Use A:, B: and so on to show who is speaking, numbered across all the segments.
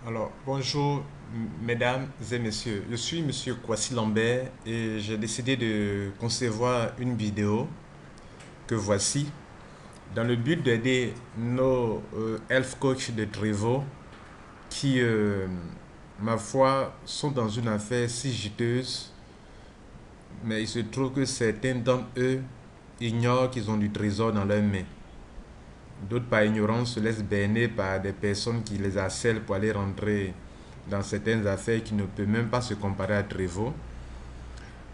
A: Alors, bonjour mesdames et messieurs, je suis monsieur Kwasi Lambert et j'ai décidé de concevoir une vidéo que voici dans le but d'aider nos health coach de Trevo qui, ma foi, sont dans une affaire si juteuse, mais il se trouve que certains d'entre eux ignorent qu'ils ont du trésor dans leurs mains. D'autres, par ignorance, se laissent berner par des personnes qui les harcèlent pour aller rentrer dans certaines affaires qui ne peuvent même pas se comparer à Trevo.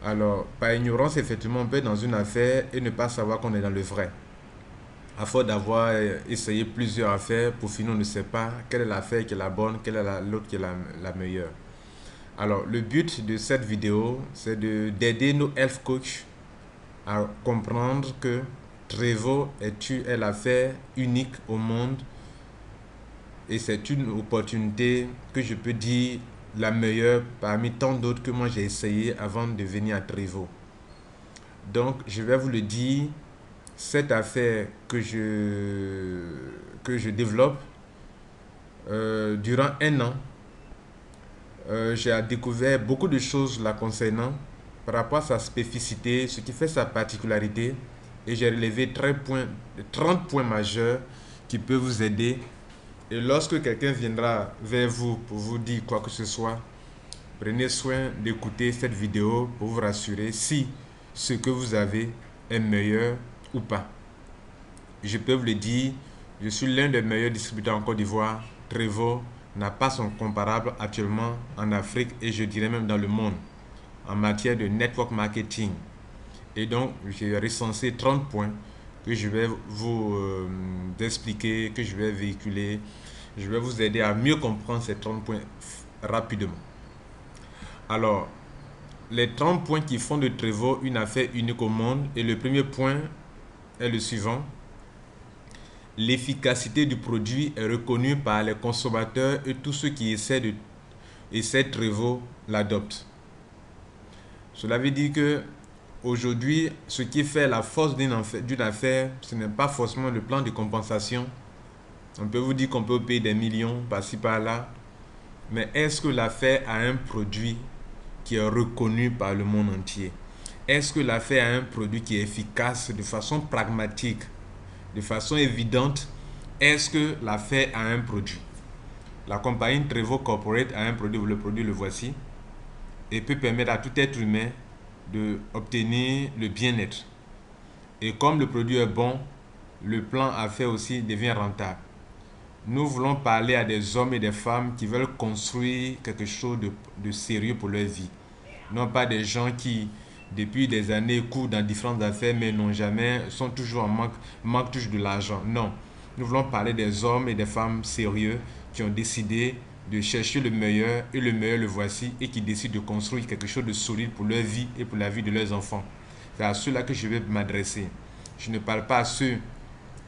A: Alors, par ignorance, effectivement, on peut être dans une affaire et ne pas savoir qu'on est dans le vrai. À force d'avoir essayé plusieurs affaires, pour finir, on ne sait pas quelle est l'affaire qui est la bonne, quelle est l'autre qui est la meilleure. Alors, le but de cette vidéo, c'est d'aider nos health coachs à comprendre que Trevo est l'affaire unique au monde et c'est une opportunité que je peux dire la meilleure parmi tant d'autres que moi j'ai essayé avant de venir à Trevo. Donc je vais vous le dire, cette affaire que je développe durant un an, j'ai découvert beaucoup de choses la concernant par rapport à sa spécificité, ce qui fait sa particularité, et j'ai relevé 30 points majeurs qui peuvent vous aider. Et lorsque quelqu'un viendra vers vous pour vous dire quoi que ce soit, prenez soin d'écouter cette vidéo pour vous rassurer si ce que vous avez est meilleur ou pas. Je peux vous le dire, je suis l'un des meilleurs distributeurs en Côte d'Ivoire. Trevo n'a pas son comparable actuellement en Afrique et je dirais même dans le monde en matière de network marketing. Et donc, j'ai recensé 30 points que je vais vous expliquer, que je vais véhiculer. Je vais vous aider à mieux comprendre ces 30 points rapidement. Alors, les 30 points qui font de Trevo une affaire unique au monde. Et le premier point est le suivant. L'efficacité du produit est reconnue par les consommateurs et tous ceux qui essaient Trevo l'adoptent. Cela veut dire que aujourd'hui, ce qui fait la force d'une affaire, ce n'est pas forcément le plan de compensation. On peut vous dire qu'on peut payer des millions par-ci par-là, mais est-ce que l'affaire a un produit qui est reconnu par le monde entier? Est-ce que l'affaire a un produit qui est efficace de façon pragmatique, de façon évidente? Est-ce que l'affaire a un produit? La compagnie Trevo Corporate a un produit, le produit le voici, et peut permettre à tout être humain d'obtenir le bien-être. Et comme le produit est bon, le plan à faire aussi devient rentable. Nous voulons parler à des hommes et des femmes qui veulent construire quelque chose de sérieux pour leur vie. Non pas des gens qui, depuis des années, courent dans différentes affaires, mais sont toujours en manque toujours de l'argent. Non. Nous voulons parler des hommes et des femmes sérieux qui ont décidé de chercher le meilleur, et le meilleur le voici, et qui décident de construire quelque chose de solide pour leur vie et pour la vie de leurs enfants. C'est à ceux-là que je vais m'adresser. Je ne parle pas à ceux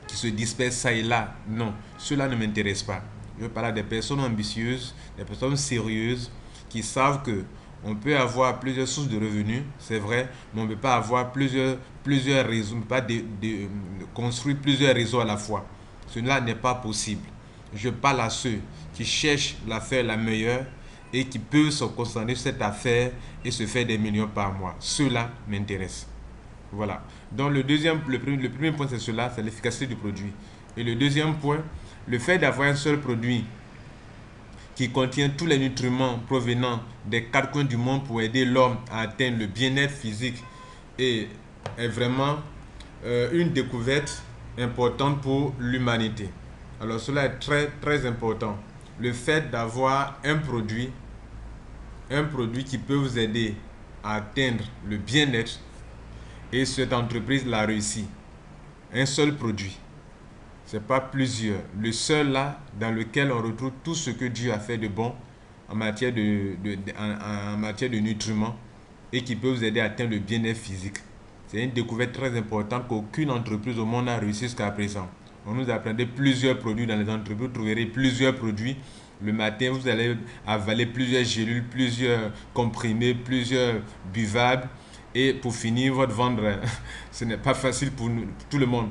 A: qui se dispersent ça et là. Non, ceux-là ne m'intéressent pas. Je veux parler à des personnes ambitieuses, des personnes sérieuses, qui savent que on peut avoir plusieurs sources de revenus, c'est vrai, mais on ne peut pas avoir plusieurs réseaux, on ne peut pas construire plusieurs réseaux à la fois. Cela n'est pas possible. Je parle à ceux qui cherchent l'affaire la meilleure et qui peuvent se concentrer sur cette affaire et se faire des millions par mois. Cela m'intéresse. Voilà. Donc le premier point c'est cela, c'est l'efficacité du produit. Et le deuxième point, le fait d'avoir un seul produit qui contient tous les nutriments provenant des quatre coins du monde pour aider l'homme à atteindre le bien-être physique est vraiment une découverte importante pour l'humanité. Alors cela est très très important. Le fait d'avoir un produit qui peut vous aider à atteindre le bien-être, et cette entreprise l'a réussi. Un seul produit. Ce n'est pas plusieurs. Le seul là dans lequel on retrouve tout ce que Dieu a fait de bon en matière de nutriments et qui peut vous aider à atteindre le bien-être physique. C'est une découverte très importante qu'aucune entreprise au monde n'a réussi jusqu'à présent. On nous apprenait plusieurs produits dans les entreprises, vous trouverez plusieurs produits. Le matin, vous allez avaler plusieurs gélules, plusieurs comprimés, plusieurs buvables. Et pour finir votre vendre, ce n'est pas facile pour tout le monde.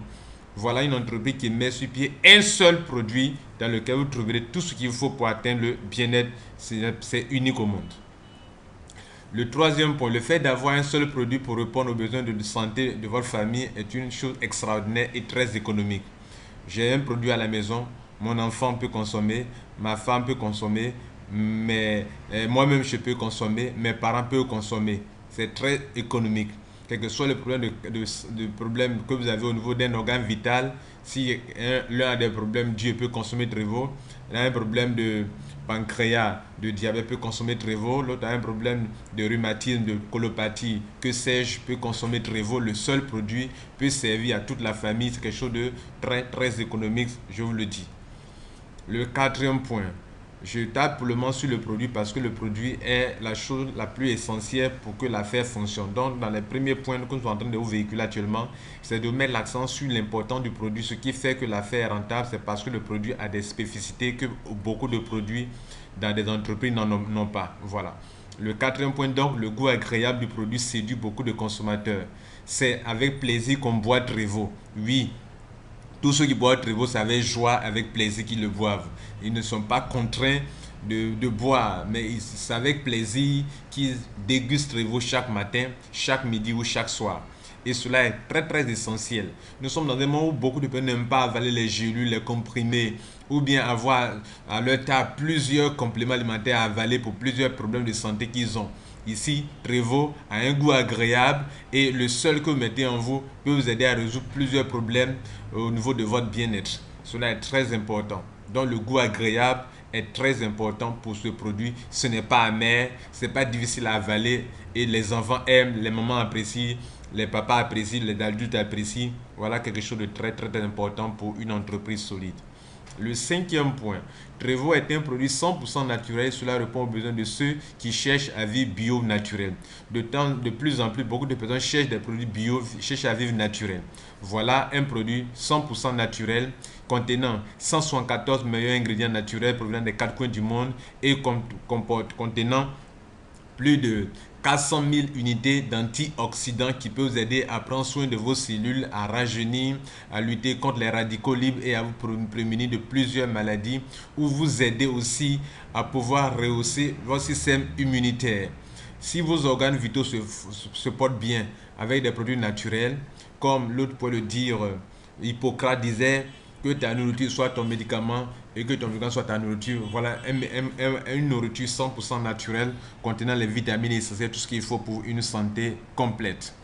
A: Voilà une entreprise qui met sur pied un seul produit dans lequel vous trouverez tout ce qu'il faut pour atteindre le bien-être. C'est unique au monde. Le troisième point, le fait d'avoir un seul produit pour répondre aux besoins de santé de votre famille est une chose extraordinaire et très économique. J'ai un produit à la maison, mon enfant peut consommer, ma femme peut consommer, mais moi-même je peux consommer, mes parents peuvent consommer. C'est très économique. Quel que soit le problème, de problème que vous avez au niveau d'un organe vital, si l'un a des problèmes, Dieu peut consommer Trevo. L'un a un problème de pancréas, de diabète, peut consommer Trevo. L'autre a un problème de rhumatisme, de colopathie, que sais-je, peut consommer Trevo. Le seul produit peut servir à toute la famille. C'est quelque chose de très, très économique, je vous le dis. Le quatrième point, je tape pour le moment sur le produit parce que le produit est la chose la plus essentielle pour que l'affaire fonctionne. Donc, dans les premiers points que nous sommes en train de vous véhiculer actuellement, c'est de mettre l'accent sur l'importance du produit. Ce qui fait que l'affaire est rentable, c'est parce que le produit a des spécificités que beaucoup de produits dans des entreprises n'ont pas. Voilà. Le quatrième point, donc, le goût agréable du produit séduit beaucoup de consommateurs. C'est avec plaisir qu'on boit Trevo. Oui, tous ceux qui boivent Trevo, c'est avec joie, avec plaisir qu'ils le boivent. Ils ne sont pas contraints de boire, mais c'est avec plaisir qu'ils dégustent Trevo chaque matin, chaque midi ou chaque soir. Et cela est très très essentiel. Nous sommes dans un monde où beaucoup de personnes n'aiment pas avaler les gélules, les comprimés, ou bien avoir à leur table plusieurs compléments alimentaires à avaler pour plusieurs problèmes de santé qu'ils ont. Ici, Trevo a un goût agréable et le seul que vous mettez en vous peut vous aider à résoudre plusieurs problèmes au niveau de votre bien-être. Cela est très important. Donc le goût agréable est très important pour ce produit. Ce n'est pas amer, ce n'est pas difficile à avaler et les enfants aiment, les mamans apprécient, les papas apprécient, les adultes apprécient. Voilà quelque chose de très très important pour une entreprise solide. Le cinquième point, Trevo est un produit 100% naturel. Cela répond aux besoins de ceux qui cherchent à vivre bio naturel. De plus en plus, beaucoup de personnes cherchent des produits bio, cherchent à vivre naturel. Voilà un produit 100% naturel contenant 174 meilleurs ingrédients naturels provenant des quatre coins du monde et contenant plus de 400 000 unités d'antioxydants qui peuvent vous aider à prendre soin de vos cellules, à rajeunir, à lutter contre les radicaux libres et à vous prémunir de plusieurs maladies, ou vous aider aussi à pouvoir rehausser votre système immunitaire. Si vos organes vitaux se portent bien avec des produits naturels, comme l'autre peut le dire, Hippocrate disait que ta nourriture soit ton médicament et que ton médicament soit ta nourriture. Voilà une nourriture 100% naturelle contenant les vitamines essentielles, tout ce qu'il faut pour une santé complète.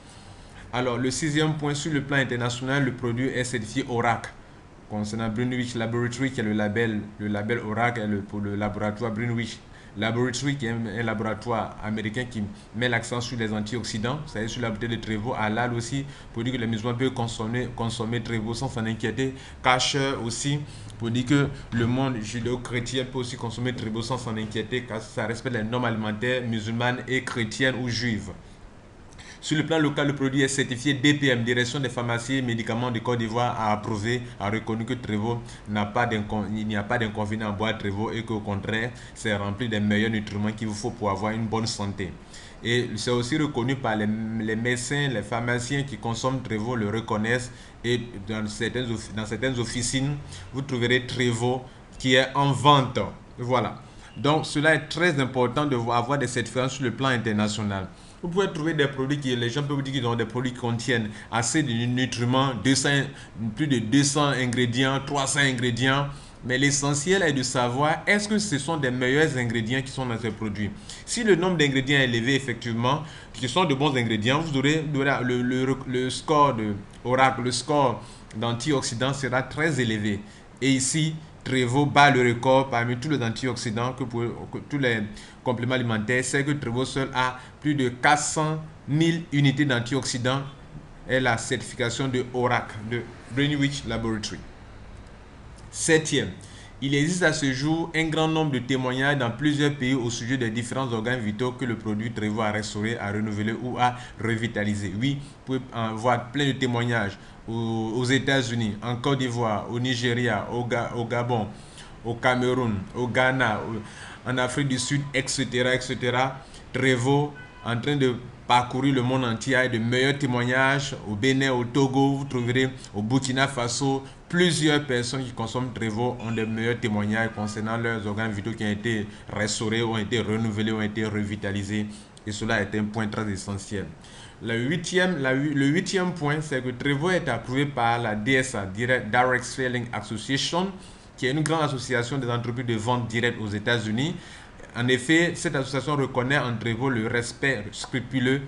A: Alors, le sixième point, sur le plan international, le produit est certifié Oracle. Concernant Greenwich Laboratory, qui est le label Oracle pour le laboratoire Greenwich Laboratory, qui est un laboratoire américain qui met l'accent sur les antioxydants, c'est-à-dire sur la bouteille de Trevo, halal aussi, pour dire que les musulmans peuvent consommer Trevo sans s'en inquiéter. Kasher aussi, pour dire que le monde judéo-chrétien peut aussi consommer Trevo sans s'en inquiéter, car ça respecte les normes alimentaires musulmanes et chrétiennes ou juives. Sur le plan local, le produit est certifié DPM, Direction des pharmacies et médicaments de Côte d'Ivoire, a approuvé, a reconnu que Trevo il n'y a pas d'inconvénient à boire Trevo et qu'au contraire, c'est rempli des meilleurs nutriments qu'il vous faut pour avoir une bonne santé. Et c'est aussi reconnu par les médecins, les pharmaciens qui consomment Trevo le reconnaissent. Et dans certaines officines, vous trouverez Trevo qui est en vente. Voilà. Donc cela est très important de avoir des certificats sur le plan international. Vous pouvez trouver des produits les gens peuvent vous dire qu'ils ont des produits qui contiennent assez de nutriments, plus de 200 ingrédients, 300 ingrédients. Mais l'essentiel est de savoir est-ce que ce sont des meilleurs ingrédients qui sont dans ces produits. Si le nombre d'ingrédients est élevé, effectivement, qui sont de bons ingrédients, vous aurez le score de Oracle, le score d'antioxydants sera très élevé. Et ici, Trevo bat le record parmi tous les antioxydants que tous les compléments alimentaires. C'est que Trevo seul a plus de 400 000 unités d'antioxydants et la certification de Oracle, de Greenwich Laboratory. Septième, il existe à ce jour un grand nombre de témoignages dans plusieurs pays au sujet des différents organes vitaux que le produit Trevo a restauré, a renouvelé ou a revitalisé. Oui, vous pouvez en voir plein de témoignages aux États-Unis, en Côte d'Ivoire, au Nigeria, au Gabon, au Cameroun, au Ghana, en Afrique du Sud, etc., etc. Trevo en train de parcouru le monde entier. Il y a de meilleurs témoignages au Bénin, au Togo, vous trouverez au Burkina Faso. Plusieurs personnes qui consomment Trevo ont de meilleurs témoignages concernant leurs organes vitaux qui ont été restaurés, ont été renouvelés, ont été revitalisés. Et cela est un point très essentiel. Le huitième point, c'est que Trevo est approuvé par la DSA, Direct Selling Association, qui est une grande association des entreprises de vente directe aux États-Unis. En effet, cette association reconnaît en Trevo le respect scrupuleux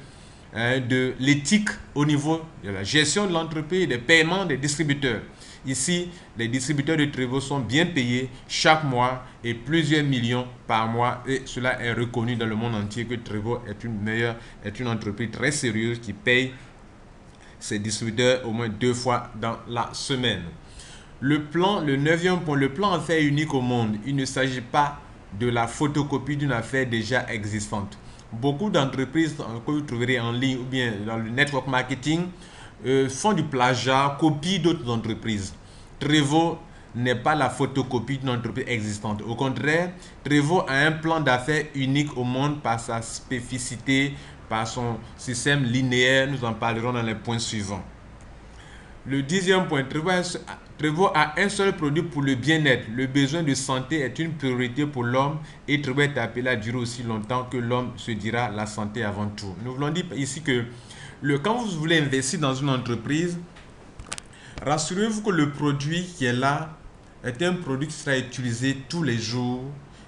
A: de l'éthique au niveau de la gestion de l'entreprise et des paiements des distributeurs. Ici, les distributeurs de Trevo sont bien payés chaque mois et plusieurs millions par mois. Et cela est reconnu dans le monde entier que Trevo est une entreprise très sérieuse qui paye ses distributeurs au moins 2 fois dans la semaine. Le 9e point, le plan affaires unique au monde. Il ne s'agit pas de la photocopie d'une affaire déjà existante. Beaucoup d'entreprises que vous trouverez en ligne ou bien dans le network marketing font du plagiat, copient d'autres entreprises. Trevo n'est pas la photocopie d'une entreprise existante. Au contraire, Trevo a un plan d'affaires unique au monde par sa spécificité, par son système linéaire. Nous en parlerons dans les points suivants. Le 10e point, Trevo a un seul produit pour le bien-être. Le besoin de santé est une priorité pour l'homme et Trevo est appelé à durer aussi longtemps que l'homme se dira la santé avant tout. Nous voulons dire ici que quand vous voulez investir dans une entreprise, rassurez-vous que le produit qui est là est un produit qui sera utilisé tous les jours,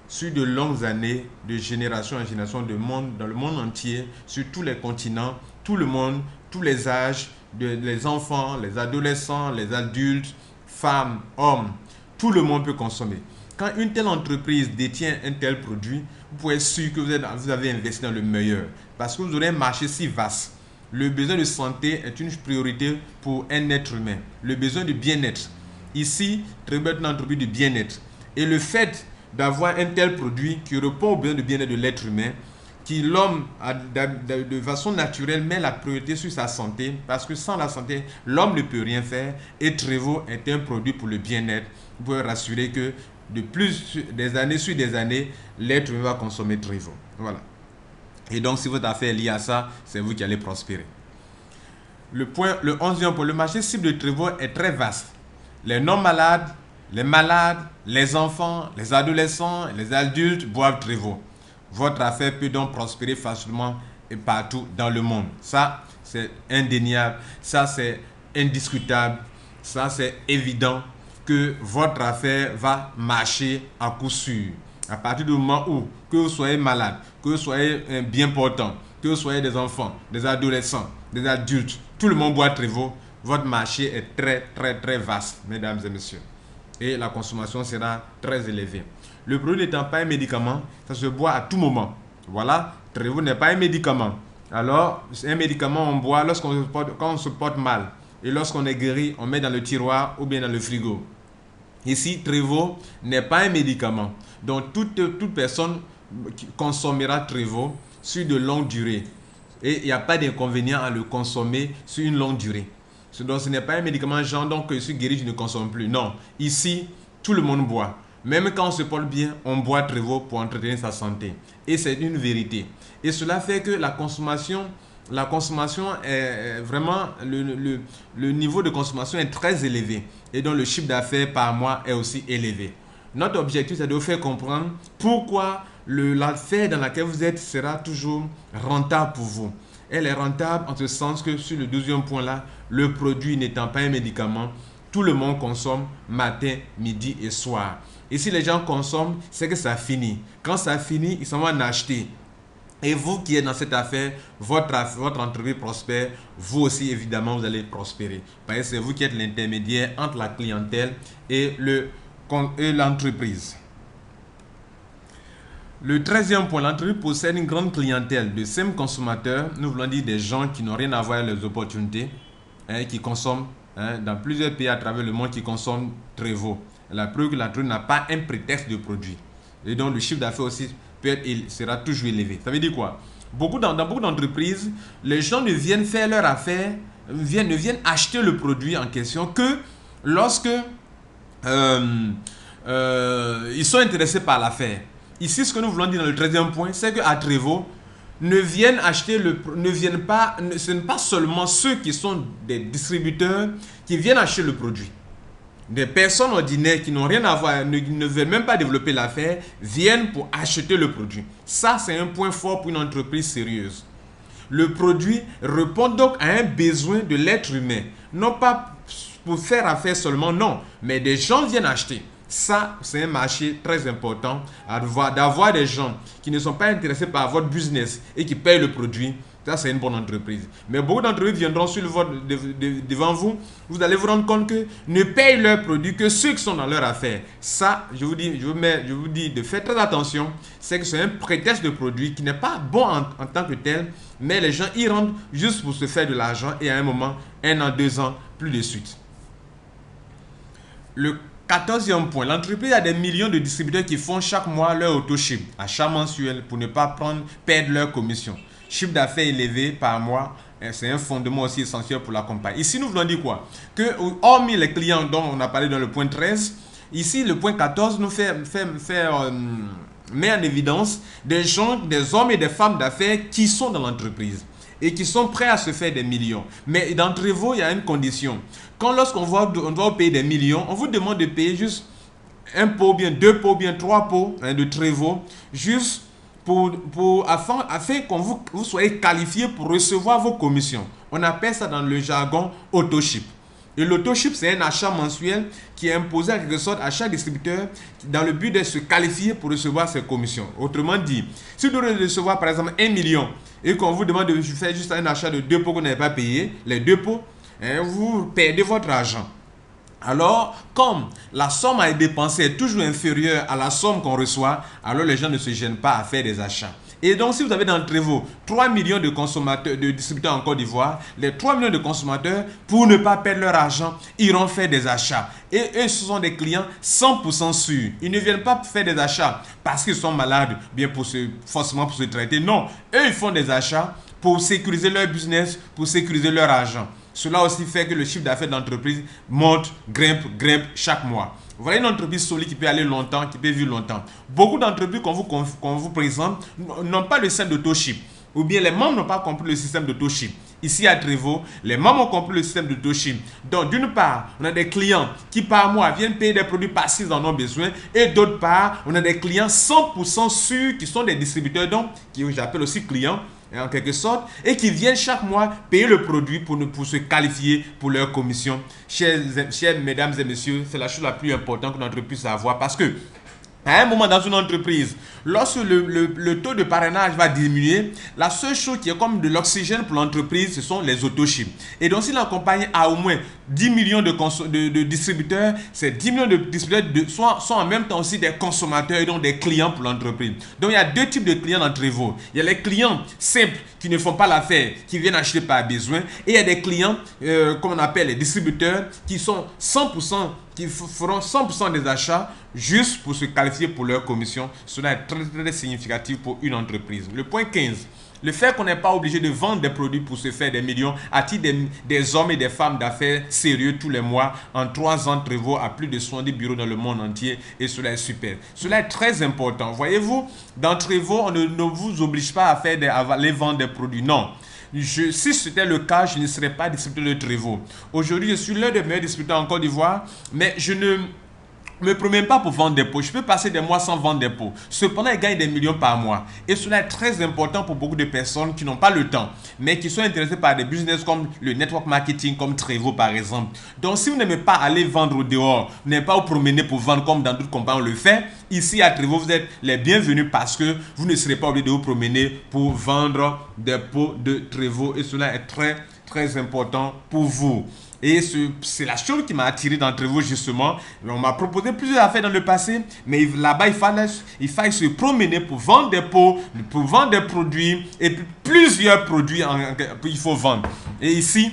A: sur de longues années, de génération en génération, dans le monde entier, sur tous les continents, tout le monde, tous les âges, les enfants, les adolescents, les adultes, femmes, hommes, tout le monde peut consommer. Quand une telle entreprise détient un tel produit, vous pouvez être sûr que vous avez investi dans le meilleur, parce que vous aurez un marché si vaste. Le besoin de santé est une priorité pour un être humain. Le besoin de bien-être. Ici, Trevo est une entreprise de bien-être. Et le fait d'avoir un tel produit qui répond aux besoins de bien-être de l'être humain, qui l'homme, de façon naturelle, met la priorité sur sa santé, parce que sans la santé, l'homme ne peut rien faire. Et Trevo est un produit pour le bien-être. Vous pouvez rassurer que des années sur des années, l'être humain va consommer Trevo. Voilà. Et donc, si votre affaire est liée à ça, c'est vous qui allez prospérer. Le 11e point, le marché cible de Trevo est très vaste. Les non-malades, les malades, les enfants, les adolescents, les adultes boivent Trevo. Votre affaire peut donc prospérer facilement et partout dans le monde. Ça, c'est indéniable. Ça, c'est indiscutable. Ça, c'est évident que votre affaire va marcher à coup sûr. À partir du moment où, que vous soyez malade, que vous soyez bien portant, que vous soyez des enfants, des adolescents, des adultes, tout le monde boit Trevo, votre marché est très, très, très vaste, mesdames et messieurs. Et la consommation sera très élevée. Le produit n'étant pas un médicament, ça se boit à tout moment. Voilà, Trevo n'est pas un médicament. Alors, c'est un médicament on boit quand on se porte mal. Et lorsqu'on est guéri, on met dans le tiroir ou bien dans le frigo. Ici, Trevo n'est pas un médicament. Donc, toute personne consommera Trevo sur de longues durées. Et il n'y a pas d'inconvénient à le consommer sur une longue durée. Donc, ce n'est pas un médicament genre, donc je suis guéri, je ne consomme plus. Non, ici, tout le monde boit. Même quand on se porte bien, on boit Trevo pour entretenir sa santé. Et c'est une vérité. Et cela fait que la consommation est vraiment, le niveau de consommation est très élevé. Et donc le chiffre d'affaires par mois est aussi élevé. Notre objectif, c'est de vous faire comprendre pourquoi l'affaire dans laquelle vous êtes sera toujours rentable pour vous. Elle est rentable en ce sens que sur le 12e point là, le produit n'étant pas un médicament, tout le monde consomme matin, midi et soir. Et si les gens consomment, c'est que ça finit. Quand ça finit, ils s'en vont en acheter. Et vous qui êtes dans cette affaire, votre entreprise prospère, vous aussi évidemment vous allez prospérer. Parce que c'est vous qui êtes l'intermédiaire entre la clientèle et l'entreprise. Le 13e point, l'entreprise possède une grande clientèle de simples consommateurs. Nous voulons dire des gens qui n'ont rien à voir avec les opportunités, qui consomment dans plusieurs pays à travers le monde, qui consomment Trevo. La preuve que l'entreprise n'a pas un prétexte de produit. Et donc le chiffre d'affaires aussi sera toujours élevé. Ça veut dire quoi? Dans beaucoup d'entreprises, les gens ne viennent faire leur affaire, ne viennent acheter le produit en question que lorsque ils sont intéressés par l'affaire. Ici, ce que nous voulons dire dans le 13e point, c'est qu'à Trevo, ne viennent acheter ce n'est pas seulement ceux qui sont des distributeurs qui viennent acheter le produit. Des personnes ordinaires qui n'ont rien à voir, ne veulent même pas développer l'affaire, viennent pour acheter le produit. Ça, c'est un point fort pour une entreprise sérieuse. Le produit répond donc à un besoin de l'être humain. Non pas pour faire affaire seulement, non. Mais des gens viennent acheter. Ça, c'est un marché très important d'avoir des gens qui ne sont pas intéressés par votre business et qui payent le produit. Ça, c'est une bonne entreprise. Mais beaucoup d'entreprises viendront devant vous. Vous allez vous rendre compte que ne payent leurs produits que ceux qui sont dans leur affaire. Ça, je vous dis de faire très attention. C'est que c'est un prétexte de produit qui n'est pas bon en tant que tel. Mais les gens y rentrent juste pour se faire de l'argent. Et à un moment, 1 an, 2 ans, plus de suite. Le 14e point, l'entreprise a des millions de distributeurs qui font chaque mois leur auto-ship, achat mensuel pour ne pas perdre leur commission. Chiffre d'affaires élevé par mois, c'est un fondement aussi essentiel pour la compagnie. Ici, nous voulons dire quoi? Que, hormis les clients dont on a parlé dans le point 13, ici, le point 14 nous met en évidence des gens, des hommes et des femmes d'affaires qui sont dans l'entreprise et qui sont prêts à se faire des millions. Mais d'entre vous, il y a une condition. Lorsqu'on doit payer des millions, on vous demande de payer juste un pot, bien 2 pots, bien 3 pots de Trevor, juste afin que vous soyez qualifié pour recevoir vos commissions. On appelle ça dans le jargon auto-ship. Et l'auto-ship, c'est un achat mensuel qui est imposé en quelque sorte à chaque distributeur dans le but de se qualifier pour recevoir ses commissions. Autrement dit, si vous devez recevoir par exemple 1 million et qu'on vous demande de faire juste un achat de 2 pots que vous n'avez pas payé, les 2 pots, vous perdez votre argent. Alors, comme la somme à dépenser est toujours inférieure à la somme qu'on reçoit, alors les gens ne se gênent pas à faire des achats. Et donc, si vous avez d'entre vous 3 millions de consommateurs, de distributeurs en Côte d'Ivoire, les 3 millions de consommateurs, pour ne pas perdre leur argent, iront faire des achats. Et eux, ce sont des clients 100% sûrs. Ils ne viennent pas faire des achats parce qu'ils sont malades, bien forcément pour se traiter. Non, eux, ils font des achats pour sécuriser leur business, pour sécuriser leur argent. Cela aussi fait que le chiffre d'affaires d'entreprise monte, grimpe chaque mois. Vous voyez une entreprise solide qui peut aller longtemps, qui peut vivre longtemps. Beaucoup d'entreprises qu'on vous présente n'ont pas le système d'auto-ship. Ou bien les membres n'ont pas compris le système d'auto-ship. Ici à Trevor, les membres ont compris le système d'auto-ship. Donc d'une part, on a des clients qui par mois viennent payer des produits parce qu'ils en ont besoin. Et d'autre part, on a des clients 100% sûrs qui sont des distributeurs, donc qui j'appelle aussi clients, en quelque sorte, et qui viennent chaque mois payer le produit pour se qualifier pour leur commission. Chers mesdames et messieurs, c'est la chose la plus importante que notre puisse avoir parce que à un moment dans une entreprise, lorsque le taux de parrainage va diminuer, la seule chose qui est comme de l'oxygène pour l'entreprise, ce sont les auto-chips. Et donc si la compagnie a au moins 10 millions de distributeurs, ces 10 millions de distributeurs sont en même temps aussi des consommateurs et donc des clients pour l'entreprise. Donc il y a deux types de clients dans Trevor. Il y a les clients simples qui ne font pas l'affaire, qui viennent acheter par besoin. Et il y a des clients, comme on appelle les distributeurs, qui sont 100%, qui feront 100% des achats juste pour se qualifier pour leur commission. Cela est très, très significatif pour une entreprise. Le point 15. Le fait qu'on n'est pas obligé de vendre des produits pour se faire des millions attire des hommes et des femmes d'affaires sérieux tous les mois. En 3 ans, Trevor a plus de 70 bureaux dans le monde entier et cela est super. Cela est très important. Voyez-vous, dans Trevor, on ne vous oblige pas à aller vendre des produits. Non. Si c'était le cas, je ne serais pas distributeur de Trevor. Aujourd'hui, je suis l'un des meilleurs distributeurs en Côte d'Ivoire, mais je ne me promène pas pour vendre des pots. Je peux passer des mois sans vendre des pots. Cependant, ils gagnent des millions par mois. Et cela est très important pour beaucoup de personnes qui n'ont pas le temps, mais qui sont intéressées par des business comme le network marketing, comme Trevor par exemple. Donc, si vous n'aimez pas aller vendre au dehors, vous n'aimez pas vous promener pour vendre comme dans d'autres compagnies on le fait, ici à Trevor, vous êtes les bienvenus parce que vous ne serez pas obligé de vous promener pour vendre des pots de Trevor. Et cela est très, très important pour vous. Et c'est la chose qui m'a attiré d'entre vous justement. On m'a proposé plusieurs affaires dans le passé, mais là-bas, il fallait se promener pour vendre des pots, pour vendre des produits, et puis plusieurs produits il faut vendre. Et ici,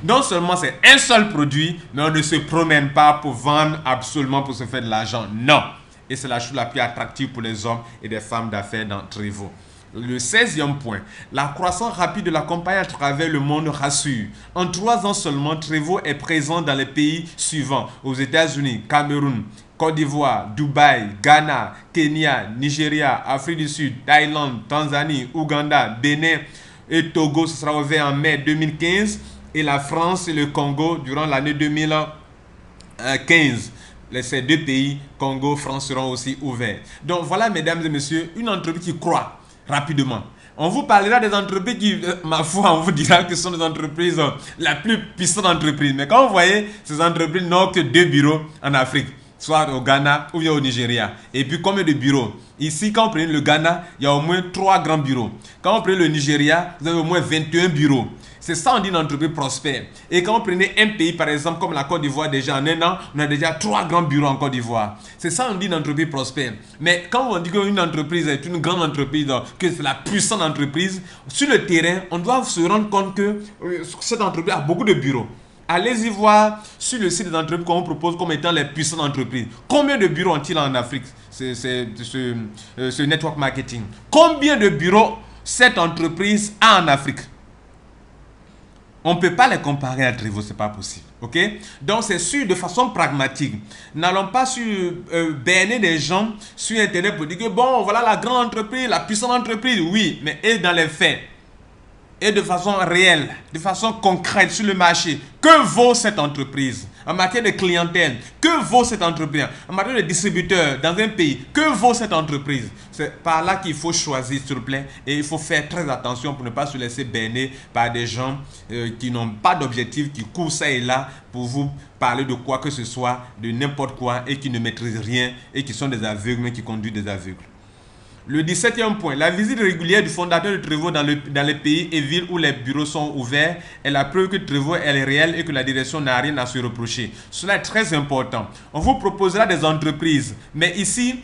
A: non seulement c'est un seul produit, mais on ne se promène pas pour vendre absolument pour se faire de l'argent. Non. Et c'est la chose la plus attractive pour les hommes et les femmes d'affaires dans Trevor. Le 16e point, la croissance rapide de la compagnie à travers le monde rassure. En 3 ans seulement, Trevo est présent dans les pays suivants, aux États-Unis, Cameroun, Côte d'Ivoire, Dubaï, Ghana, Kenya, Nigeria, Afrique du Sud, Thaïlande, Tanzanie, Ouganda, Bénin et Togo. Ce sera ouvert en mai 2015 et la France et le Congo durant l'année 2015. Ces 2 pays, Congo, France, seront aussi ouverts. Donc voilà, mesdames et messieurs, une entreprise qui croît rapidement. On vous parlera des entreprises qui, ma foi, on vous dira que ce sont des entreprises la plus puissante entreprise. Mais quand vous voyez, ces entreprises n'ont que 2 bureaux en Afrique, soit au Ghana ou bien au Nigeria. Et puis combien de bureaux? Ici, quand vous prenez le Ghana, il y a au moins 3 grands bureaux. Quand vous prenez le Nigeria, vous avez au moins 21 bureaux. C'est ça, on dit une entreprise prospère. Et quand vous prenez un pays, par exemple, comme la Côte d'Ivoire, déjà en un an, on a déjà 3 grands bureaux en Côte d'Ivoire. C'est ça, on dit une entreprise prospère. Mais quand on dit qu'une entreprise est une grande entreprise, que c'est la puissante entreprise, sur le terrain, on doit se rendre compte que cette entreprise a beaucoup de bureaux. Allez-y voir sur le site des entreprises qu'on vous propose comme étant les puissantes entreprises. Combien de bureaux ont-ils en Afrique, ce network marketing? Combien de bureaux cette entreprise a en Afrique? On ne peut pas les comparer à Trevo, ce n'est pas possible. Ok? Donc, c'est sûr, de façon pragmatique. N'allons pas berner des gens sur Internet pour dire que, bon, voilà la grande entreprise, la puissante entreprise. Oui, mais et dans les faits, et de façon réelle, de façon concrète sur le marché, que vaut cette entreprise? En matière de clientèle, que vaut cette entreprise? En matière de distributeur dans un pays, que vaut cette entreprise? C'est par là qu'il faut choisir, s'il vous plaît, et il faut faire très attention pour ne pas se laisser berner par des gens qui n'ont pas d'objectif, qui courent ça et là pour vous parler de quoi que ce soit, de n'importe quoi, et qui ne maîtrisent rien, et qui sont des aveugles, mais qui conduisent des aveugles. Le 17e point, la visite régulière du fondateur de Trevo dans les pays et villes où les bureaux sont ouverts est la preuve que Trevo est réel et que la direction n'a rien à se reprocher. Cela est très important. On vous proposera des entreprises, mais ici,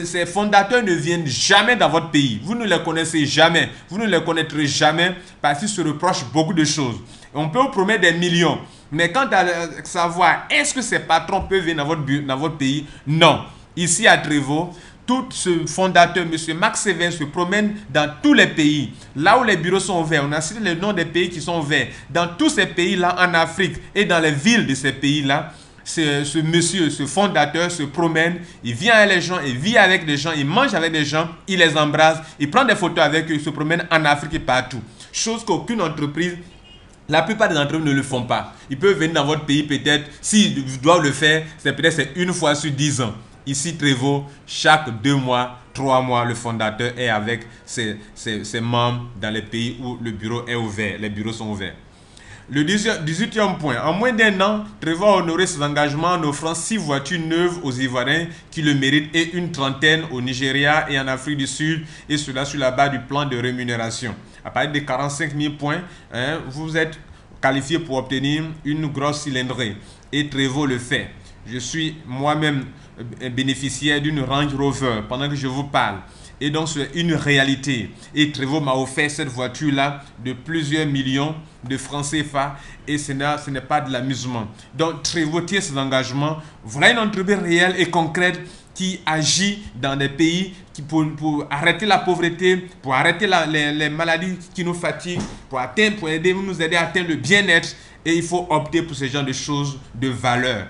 A: ces fondateurs ne viennent jamais dans votre pays. Vous ne les connaissez jamais. Vous ne les connaîtrez jamais parce qu'ils se reprochent beaucoup de choses. On peut vous promettre des millions, mais quant à savoir est-ce que ces patrons peuvent venir dans votre pays, non. Ici à Trevo, tout ce fondateur, M. Max Seven, se promène dans tous les pays. Là où les bureaux sont ouverts, on a cité le nom des pays qui sont ouverts. Dans tous ces pays-là, en Afrique et dans les villes de ces pays-là, ce monsieur, ce fondateur se promène, il vient avec les gens, il vit avec les gens, il mange avec les gens, il les embrasse, il prend des photos avec eux, il se promène en Afrique et partout. Chose qu'aucune entreprise, la plupart des entreprises ne le font pas. Ils peuvent venir dans votre pays peut-être, s'ils doivent le faire, c'est peut-être une fois sur 10 ans. Ici, Trevo, chaque 2 mois, 3 mois, le fondateur est avec ses membres dans les pays où le bureau est ouvert, les bureaux sont ouverts. Le 18e point, en moins d'1 an, Trevo a honoré ses engagements en offrant 6 voitures neuves aux Ivoiriens qui le méritent et une trentaine au Nigeria et en Afrique du Sud, et cela sur la base du plan de rémunération. À partir de 45 000 points, vous êtes qualifié pour obtenir une grosse cylindrée, et Trevo le fait. Je suis moi-même bénéficiaire d'une Range Rover pendant que je vous parle. Et donc c'est une réalité. Et Trevo m'a offert cette voiture-là de plusieurs millions de francs CFA. Et ce n'est pas de l'amusement. Donc Trevo tient ses engagements. Voilà une entreprise réelle et concrète qui agit dans des pays pour arrêter la pauvreté, pour arrêter les maladies qui nous fatiguent, pour nous aider à atteindre le bien-être. Et il faut opter pour ce genre de choses de valeur.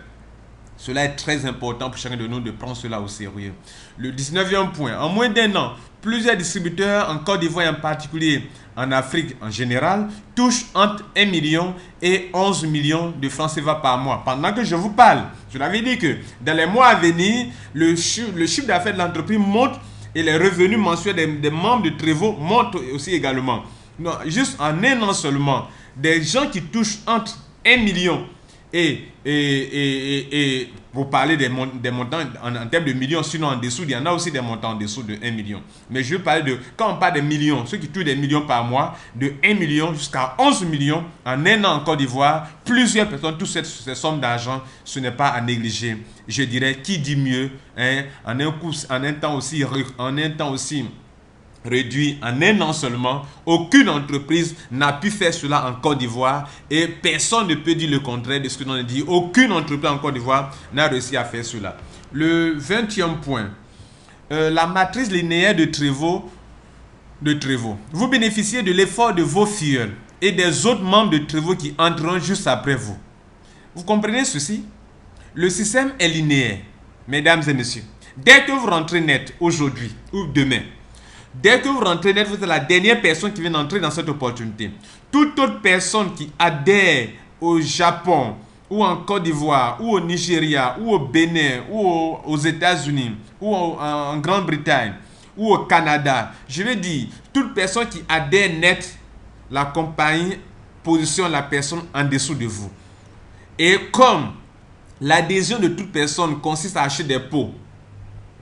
A: Cela est très important pour chacun de nous de prendre cela au sérieux. Le 19e point, en moins d'1 an, plusieurs distributeurs en Côte d'Ivoire en particulier, en Afrique en général, touchent entre 1 million et 11 millions de francs CFA par mois. Pendant que je vous parle, je l'avais dit que dans les mois à venir, le chiffre d'affaires de l'entreprise monte et les revenus mensuels des membres de Trevo montent aussi également. Non, juste en 1 an seulement, des gens qui touchent entre 1 million et pour parler des montants en termes de millions, sinon en dessous, il y en a aussi des montants en dessous de 1 million. Mais je veux parler de, quand on parle des millions, ceux qui touchent des millions par mois, de 1 million jusqu'à 11 millions en 1 an en Côte d'Ivoire, plusieurs personnes touchent ces sommes d'argent, ce n'est pas à négliger. Je dirais, qui dit mieux, en un temps aussi réduit en 1 an seulement. Aucune entreprise n'a pu faire cela en Côte d'Ivoire et personne ne peut dire le contraire de ce que l'on a dit. Aucune entreprise en Côte d'Ivoire n'a réussi à faire cela. Le 20e point, la matrice linéaire de Trevo de Trevo. Vous bénéficiez de l'effort de vos filleuls et des autres membres de Trevo qui entreront juste après vous. Vous comprenez ceci? Le système est linéaire, mesdames et messieurs. Dès que vous rentrez net aujourd'hui ou demain, dès que vous rentrez net, vous êtes la dernière personne qui vient d'entrer dans cette opportunité. Toute autre personne qui adhère au Japon, ou en Côte d'Ivoire, ou au Nigeria, ou au Bénin, ou aux États-Unis, ou en Grande-Bretagne, ou au Canada, je veux dire, toute personne qui adhère net, la compagnie positionne la personne en dessous de vous. Et comme l'adhésion de toute personne consiste à acheter des pots,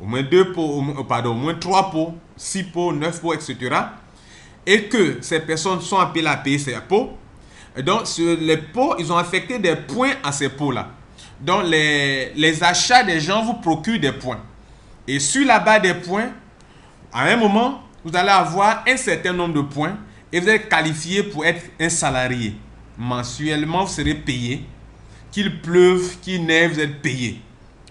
A: au moins 2 pots, au moins 3 pots, 6 pots, 9 pots, etc. Et que ces personnes sont appelées à payer ces pots. Et donc, sur les pots, ils ont affecté des points à ces pots-là. Donc, les achats des gens vous procurent des points. Et sur la base des points, à un moment, vous allez avoir un certain nombre de points et vous êtes qualifié pour être un salarié. Mensuellement, vous serez payé. Qu'il pleuve, qu'il neige, vous êtes payé.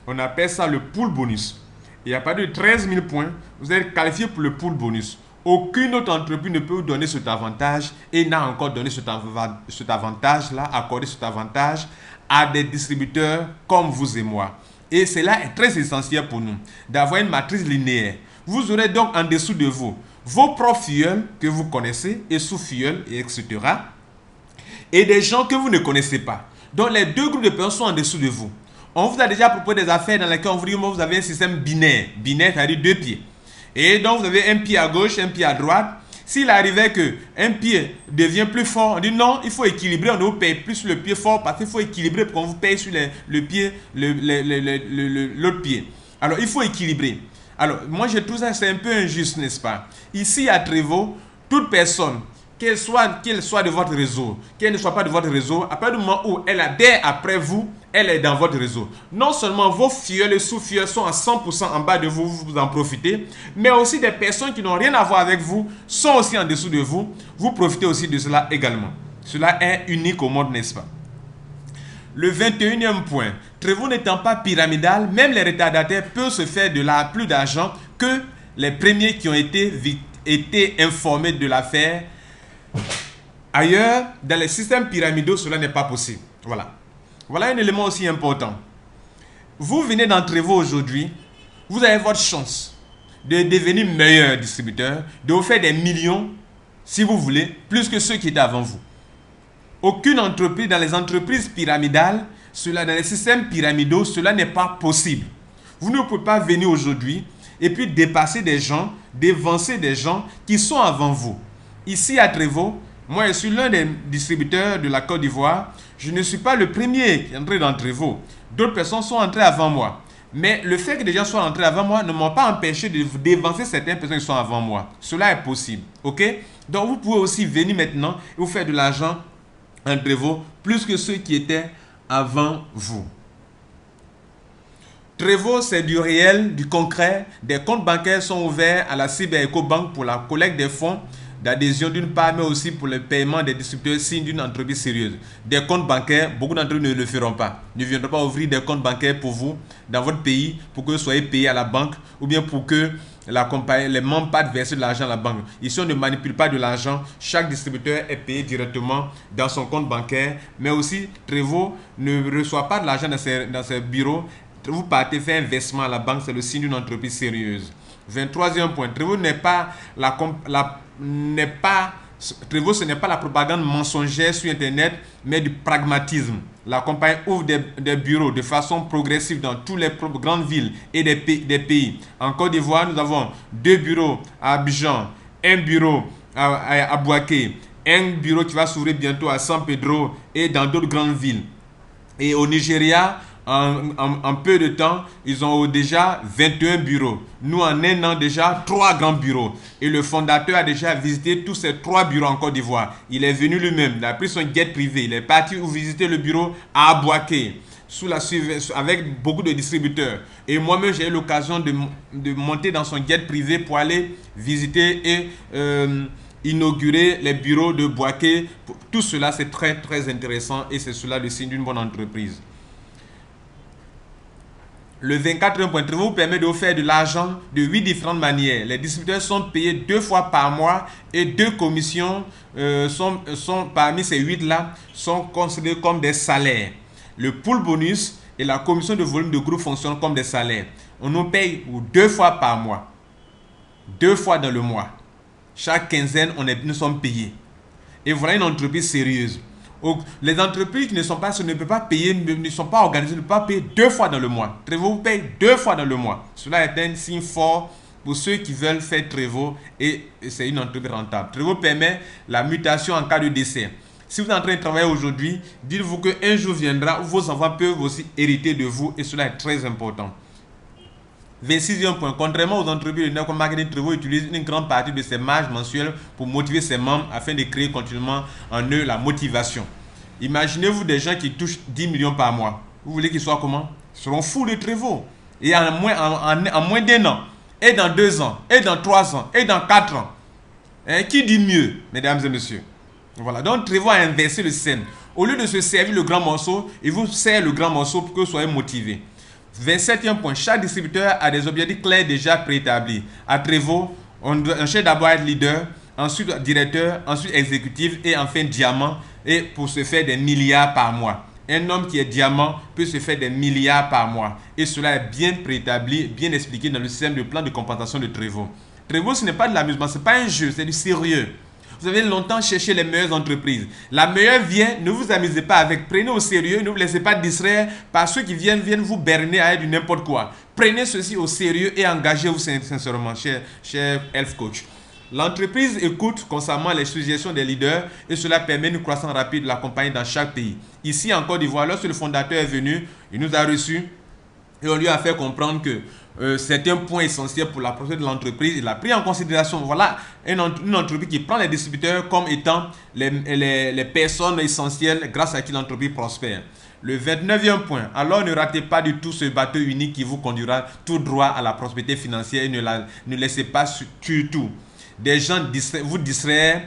A: On appelle ça le pool bonus. Et à partir de 13 000 points, vous êtes qualifié pour le pool bonus. Aucune autre entreprise ne peut vous donner cet avantage et n'a encore donné cet avantage-là, accordé cet avantage à des distributeurs comme vous et moi. Et cela est très essentiel pour nous, d'avoir une matrice linéaire. Vous aurez donc en dessous de vous vos propres filleuls que vous connaissez et sous-filleuls, etc. Et des gens que vous ne connaissez pas. Donc les deux groupes de personnes sont en dessous de vous. On vous a déjà proposé des affaires dans lesquelles on vous dit que vous avez un système binaire. Binaire, c'est-à-dire 2 pieds. Et donc vous avez un pied à gauche, un pied à droite. S'il arrivait qu'un pied devient plus fort, on dit non, il faut équilibrer, on ne vous paye plus sur le pied fort parce qu'il faut équilibrer pour qu'on vous paye sur le pied, l'autre pied. Alors il faut équilibrer. Alors moi je trouve ça c'est un peu injuste, n'est-ce pas? Ici à Trevo, toute personne, qu'elle soit de votre réseau, qu'elle ne soit pas de votre réseau, à partir du moment où elle adhère après vous, elle est dans votre réseau. Non seulement vos filleuls et sous-filleuls sont à 100% en bas de vous, vous en profitez, mais aussi des personnes qui n'ont rien à voir avec vous sont aussi en dessous de vous. Vous profitez aussi de cela également. Cela est unique au monde, n'est-ce pas? Le 21e point, Trevo n'étant pas pyramidal, même les retardataires peuvent se faire plus d'argent que les premiers qui ont été informés de l'affaire. Ailleurs, dans les systèmes pyramidaux, cela n'est pas possible. Voilà un élément aussi important. Vous venez dans Trevo aujourd'hui, vous avez votre chance de devenir meilleur distributeur, de vous faire des millions, si vous voulez, plus que ceux qui étaient avant vous. Aucune entreprise, dans les entreprises pyramidales, dans les systèmes pyramidaux, cela n'est pas possible. Vous ne pouvez pas venir aujourd'hui et puis dépasser des gens, dévancer des gens qui sont avant vous. Ici à Trevo, moi je suis l'un des distributeurs de la Côte d'Ivoire. Je ne suis pas le premier qui est entré dans Trevo. D'autres personnes sont entrées avant moi. Mais le fait que des gens soient entrés avant moi ne m'a pas empêché de dévancer certaines personnes qui sont avant moi. Cela est possible. Ok? Donc vous pouvez aussi venir maintenant et vous faire de l'argent en Trevo plus que ceux qui étaient avant vous. Trevo, c'est du réel, du concret. Des comptes bancaires sont ouverts à la CyberEcoBank pour la collecte des fonds d'adhésion d'une part, mais aussi pour le paiement des distributeurs signes d'une entreprise sérieuse. Des comptes bancaires, beaucoup d'entre eux ne le feront pas. Ne viendront pas ouvrir des comptes bancaires pour vous dans votre pays pour que vous soyez payé à la banque ou bien pour que les membres pas verser de l'argent à la banque. Ici, on ne manipule pas de l'argent. Chaque distributeur est payé directement dans son compte bancaire. Mais aussi, Trevo ne reçoit pas de l'argent dans ses bureaux. Vous partez faire un versement à la banque, c'est le signe d'une entreprise sérieuse. 23e point, Trevo Trevo, ce n'est pas la propagande mensongère sur Internet, mais du pragmatisme. La compagnie ouvre des bureaux de façon progressive dans toutes les grandes villes et des pays. En Côte d'Ivoire, nous avons 2 bureaux à Abidjan, un bureau à Bouaké, un bureau qui va s'ouvrir bientôt à San Pedro et dans d'autres grandes villes. Et au Nigeria, en peu de temps, ils ont déjà 21 bureaux. Nous, en un an déjà, 3 grands bureaux. Et le fondateur a déjà visité tous ces 3 bureaux en Côte d'Ivoire. Il est venu lui-même, il a pris son jet privé, il est parti visiter le bureau à Abouaké, avec beaucoup de distributeurs. Et moi-même, j'ai eu l'occasion de monter dans son jet privé pour aller visiter et inaugurer les bureaux de Bouaké. Tout cela, c'est très, très intéressant et c'est cela le signe d'une bonne entreprise. Le 24e point, Trevo vous permet de vous faire de l'argent de 8 différentes manières. Les distributeurs sont payés 2 fois par mois et 2 commissions parmi ces 8 là sont considérées comme des salaires. Le pool bonus et la commission de volume de groupe fonctionnent comme des salaires. On nous paye 2 fois par mois. 2 fois dans le mois. Chaque quinzaine, nous sommes payés. Et voilà une entreprise sérieuse. Les entreprises qui ne sont pas, ne peuvent pas payer, ne sont pas organisées, ne peuvent pas payer 2 fois dans le mois. Trevo vous paye 2 fois dans le mois. Cela est un signe fort pour ceux qui veulent faire Trevo et c'est une entreprise rentable. Trevo permet la mutation en cas de décès. Si vous êtes en train de travailler aujourd'hui, dites-vous qu'un jour viendra où vos enfants peuvent aussi hériter de vous et cela est très important. 26e point, contrairement aux entreprises de network marketing, Trevo utilise une grande partie de ses marges mensuelles pour motiver ses membres afin de créer continuellement en eux la motivation. Imaginez-vous des gens qui touchent 10 millions par mois. Vous voulez qu'ils soient comment? Ils seront fous de Trevo. Et en moins d'1 an, et dans 2 ans, et dans 3 ans, et dans 4 ans. Qui dit mieux, mesdames et messieurs? Voilà, donc Trevo a inversé le système. Au lieu de se servir le grand morceau, il vous sert le grand morceau pour que vous soyez motivés. 27e point, chaque distributeur a des objectifs clairs déjà préétablis. À Trevo, on cherche d'abord à être leader, ensuite directeur, ensuite exécutif et enfin diamant, et pour se faire des milliards par mois. Un homme qui est diamant peut se faire des milliards par mois. Et cela est bien préétabli, bien expliqué dans le système de plan de compensation de Trevo. Trevo, ce n'est pas de l'amusement, ce n'est pas un jeu, c'est du sérieux. Vous avez longtemps cherché les meilleures entreprises. La meilleure vient, ne vous amusez pas avec. Prenez au sérieux, ne vous laissez pas distraire par ceux qui viennent vous berner à du n'importe quoi. Prenez ceci au sérieux et engagez-vous sincèrement, cher Health Coach. L'entreprise écoute constamment les suggestions des leaders et cela permet une croissance rapide de la compagnie dans chaque pays. Ici en Côte d'Ivoire, lorsque le fondateur est venu, il nous a reçus et on lui a fait comprendre que c'est un point essentiel pour la prospérité de l'entreprise. Il a pris en considération, voilà, une entreprise qui prend les distributeurs comme étant les personnes essentielles grâce à qui l'entreprise prospère. Le 29e point, alors ne ratez pas du tout ce bateau unique qui vous conduira tout droit à la prospérité financière et ne laissez pas du tout des gens vous distraire,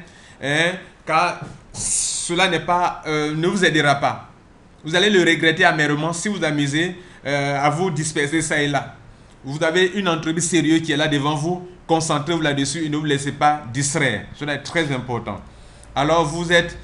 A: car cela ne vous aidera pas. Vous allez le regretter amèrement si vous amusez à vous disperser ça et là. Vous avez une entreprise sérieuse qui est là devant vous, concentrez-vous là-dessus et ne vous laissez pas distraire. Cela est très important. Alors vous êtes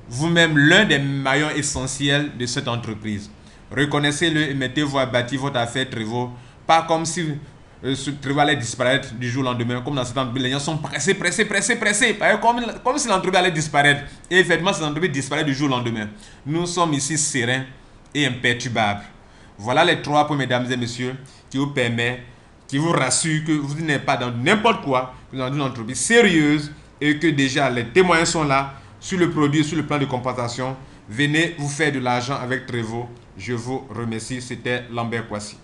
A: vous-même l'un des maillons essentiels de cette entreprise. Reconnaissez-le et mettez-vous à bâtir votre affaire Trevo, pas comme si ce Trevo allait disparaître du jour au lendemain, comme dans cette entreprise, les gens sont pressés, comme si l'entreprise allait disparaître. Et effectivement, cette entreprise disparaît du jour au lendemain. Nous sommes ici sereins et imperturbables. Voilà les 3 points, mesdames et messieurs, qui vous rassurent que vous n'êtes pas dans n'importe quoi, vous êtes dans une entreprise sérieuse et que déjà les témoins sont là sur le produit, sur le plan de compensation. Venez vous faire de l'argent avec Trevo. Je vous remercie. C'était Lambert Kouassi.